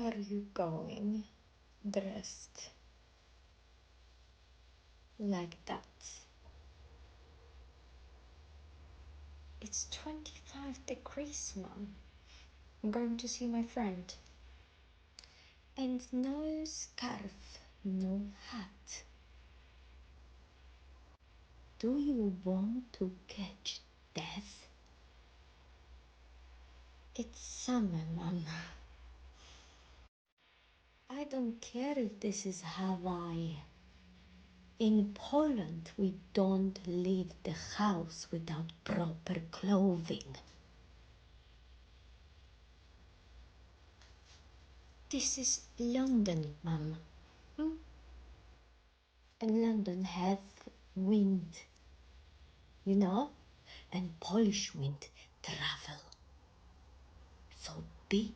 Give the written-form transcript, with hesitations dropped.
are you going dressed like that? It's 25 degrees, Mom. I'm going to see my friend. And no scarf, no hat. Do you want to catch death? It's summer, Mom. I don't care if this is Hawaii. In Poland, we don't leave the house without proper clothing. This is London, Mum. And London has wind, you know? And Polish wind travel. So be